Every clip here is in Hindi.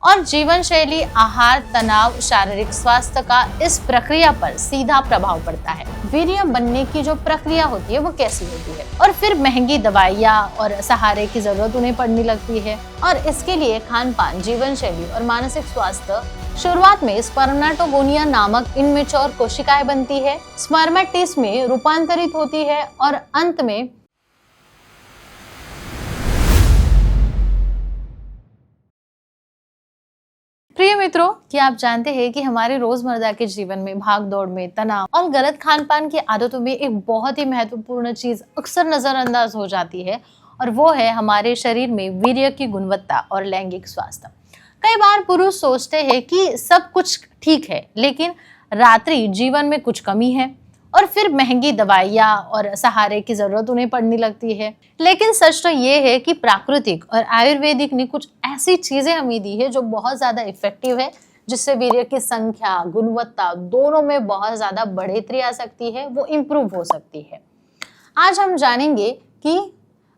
और जीवन शैली, आहार, तनाव, शारीरिक स्वास्थ्य का इस प्रक्रिया पर सीधा प्रभाव पड़ता है। वीर्य बनने की जो प्रक्रिया होती है वो कैसी होती है, और फिर महंगी दवाइयाँ और सहारे की जरूरत उन्हें पड़ने लगती है। और इसके लिए खान पान, जीवन शैली और मानसिक स्वास्थ्य। शुरुआत में स्पर्मेटोगोनिया नामक इनमेच्योर कोशिकाएं बनती है, स्पर्मेटिस में रूपांतरित होती है और अंत में प्रिय मित्रों, क्या आप जानते हैं कि हमारे रोजमर्रा के जीवन में भाग दौड़ में, तनाव और गलत खान पान की आदतों में एक बहुत ही महत्वपूर्ण चीज अक्सर नजरअंदाज हो जाती है, और वो है हमारे शरीर में वीर्य की गुणवत्ता और लैंगिक स्वास्थ्य। कई बार पुरुष सोचते हैं कि सब कुछ ठीक है, लेकिन रात्रि जीवन में कुछ कमी है, और फिर महंगी दवाइयाँ और सहारे की जरूरत उन्हें पड़ने लगती है। लेकिन सच तो ये है कि प्राकृतिक और आयुर्वेदिक ने कुछ ऐसी चीजें हमें दी है जो बहुत ज्यादा इफेक्टिव है, जिससे वीर्य की संख्या, गुणवत्ता दोनों में बहुत ज्यादा बढ़ोतरी आ सकती है, वो इम्प्रूव हो सकती है। आज हम जानेंगे कि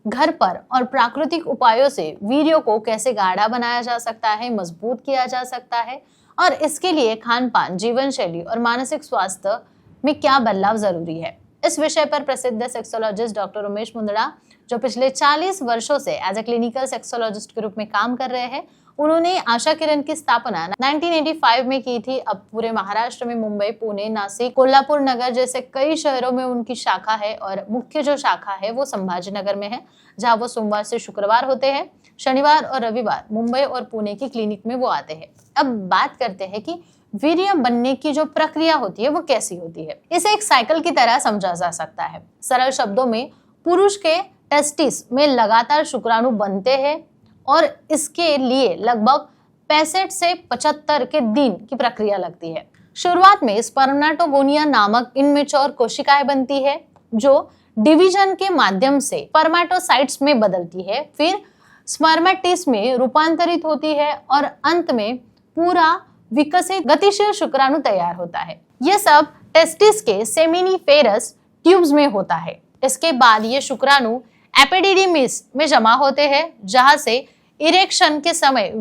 घर पर और प्राकृतिक उपायों से वीर्य को कैसे गाढ़ा बनाया जा सकता है, मजबूत किया जा सकता है, और इसके लिए खान पान, जीवन शैली और मानसिक स्वास्थ्य में क्या बदलाव जरूरी है। इस विषय पर प्रसिद्ध सेक्सोलॉजिस्ट डॉक्टर उमेश मुंदड़ा, जो पिछले 40 वर्षों से एज ए क्लिनिकल सेक्सोलॉजिस्ट के रूप में काम कर रहे हैं, उन्होंने आशा किरण की स्थापना 1985 में की थी। अब पूरे महाराष्ट्र में मुंबई, पुणे, नासिक, कोल्हापुर नगर जैसे कई शहरों में उनकी शाखा है, और मुख्य जो शाखा है वो संभाजी नगर में है, जहाँ वो सोमवार से शुक्रवार होते हैं। शनिवार और रविवार मुंबई और पुणे की क्लिनिक में वो आते हैं। अब बात करते हैं कि वीर्य बनने की जो प्रक्रिया होती है वो कैसी होती है। इसे एक साइकिल की तरह समझा जा सकता है। सरल शब्दों में, पुरुष के टेस्टिस में लगातार शुक्राणु बनते हैं, और इसके लिए लगभग 65 से 75 के दिन की प्रक्रिया लगती है। शुरुआत में स्पर्मेटोगोनिया नामक इनमेच्योर कोशिकाएं बनती है, जो डिवीजन के माध्यम से स्पर्मेटोसाइट्स में बदलती है, फिर स्पर्मेटिस में रूपांतरित होती है, और अंत में पूरा विकसित गतिशील शुक्राणु तैयार होता है। यह सब टेस्टिस के सेमिनिफेरस ट्यूब्स में होता है। इसके बाद ये शुक्राणु एपिडिडिमिस में जमा होते हैं, जहां से इरेक्शन के समय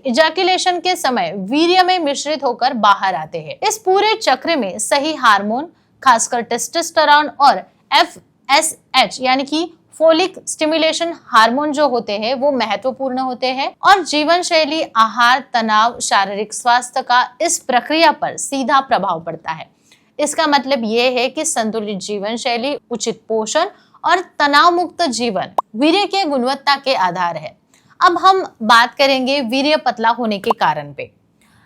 इजैकुलेशन के समय वीर्य में मिश्रित होकर बाहर आते हैं। इस पूरे चक्र में सही हार्मोन, खासकर टेस्टोस्टेरोन और FSH यानी कि फोलिक स्टिमुलेशन हार्मोन जो होते हैं वो महत्वपूर्ण होते हैं, और जीवन शैली, आहार, तनाव, शारीरिक स्वास्थ्य का इस प्रक्रिया पर सीधा प्रभाव पड़ता है। इसका मतलब ये है कि संतुलित जीवन शैली, उचित पोषण और तनाव मुक्त जीवन वीर्य के गुणवत्ता के आधार है। अब हम बात करेंगे वीर्य पतला होने के कारण पे।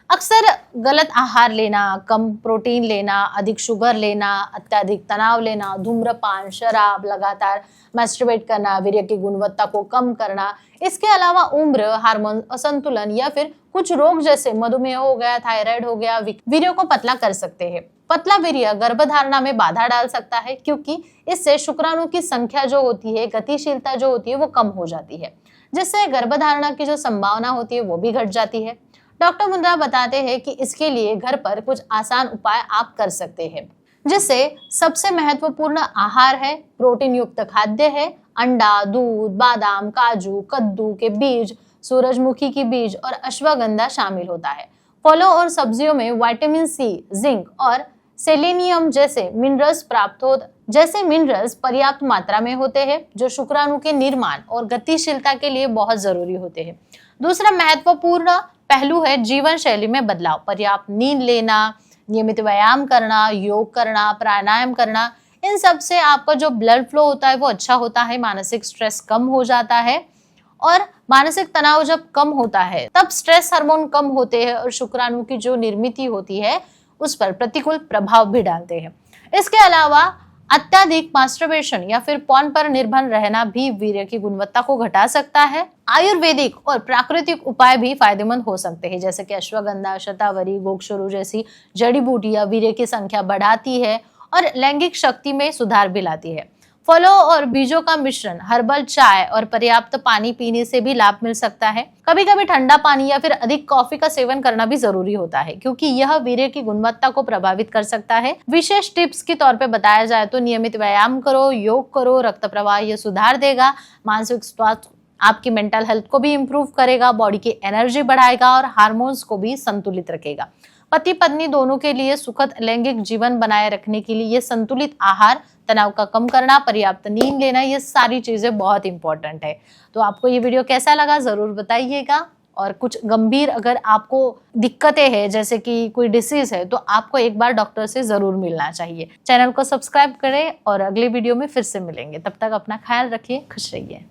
अक्सर गलत आहार लेना, कम प्रोटीन लेना, अधिक शुगर लेना, अत्यधिक तनाव लेना, धूम्रपान, शराब, लगातार मैस्टरबेट करना, वीर्य की गुणवत्ता को कम करना, इसके अलावा उम्र, हार्मोन असंतुलन या फिर कुछ रोग जैसे मधुमेह हो गया, थायराइड हो गया, वीर्य को पतला कर सकते हैं। पतला वीर्य गर्भधारणा में बाधा डाल सकता है, क्योंकि इससे शुक्राणु की संख्या जो होती है, गतिशीलता जो होती है वो कम हो जाती है, जिससे गर्भधारणा की जो संभावना होती है वो भी घट जाती है। डॉक्टर मुंदड़ा बताते हैं कि इसके लिए घर पर कुछ आसान उपाय आप कर सकते हैं, जिससे सबसे महत्वपूर्ण आहार है, प्रोटीन युक्त खाद्य है। अंडा, दूध, बादाम, काजू, कद्दू के बीज, सूरजमुखी की बीज और अश्वगंधा शामिल होता है। फलों और सब्जियों में विटामिन सी, जिंक और सेलेनियम जैसे मिनरल्स पर्याप्त मात्रा में होते हैं, जो शुक्राणु के निर्माण और गतिशीलता के लिए बहुत जरूरी होते हैं। दूसरा महत्वपूर्ण पहलू है जीवन शैली में बदलाव। पर्याप्त नींद लेना, नियमित व्यायाम करना, योग करना, प्राणायाम करना, इन सब से आपका जो ब्लड फ्लो होता है वो अच्छा होता है, मानसिक स्ट्रेस कम हो जाता है, और मानसिक तनाव जब कम होता है तब स्ट्रेस हार्मोन कम होते हैं, और शुक्राणु की जो निर्मित होती है उस पर प्रतिकूल प्रभाव भी डालते हैं। इसके अलावा अत्यधिक मास्टरबेशन या फिर पॉर्न पर निर्भर रहना भी वीर्य की गुणवत्ता को घटा सकता है। आयुर्वेदिक और प्राकृतिक उपाय भी फायदेमंद हो सकते हैं, जैसे कि अश्वगंधा, शतावरी, गोक्षुरु जैसी जड़ी बूटियां वीर्य की संख्या बढ़ाती है और लैंगिक शक्ति में सुधार भी लाती है। फलों और बीजों का मिश्रण, हर्बल चाय और पर्याप्त पानी पीने से भी लाभ मिल सकता है। कभी कभी ठंडा पानी या फिर अधिक कॉफी का सेवन करना भी जरूरी होता है, क्योंकि यह वीर्य की गुणवत्ता को प्रभावित कर सकता है। विशेष टिप्स के तौर पे बताया जाए तो नियमित व्यायाम करो, योग करो, रक्त प्रवाह ये सुधार देगा, मानसिक आपकी मेंटल हेल्थ को भी इम्प्रूव करेगा, बॉडी की एनर्जी बढ़ाएगा और हार्मोन्स को भी संतुलित रखेगा। पति पत्नी दोनों के लिए सुखद लैंगिक जीवन बनाए रखने के लिए ये संतुलित आहार, तनाव का कम करना, पर्याप्त नींद लेना, ये सारी चीजें बहुत इंपॉर्टेंट है। तो आपको ये वीडियो कैसा लगा जरूर बताइएगा। और कुछ गंभीर अगर आपको दिक्कतें हैं, जैसे कि कोई डिसीज है, तो आपको एक बार डॉक्टर से जरूर मिलना चाहिए। चैनल को सब्सक्राइब करें और अगले वीडियो में फिर से मिलेंगे। तब तक अपना ख्याल रखिए, खुश रहिए।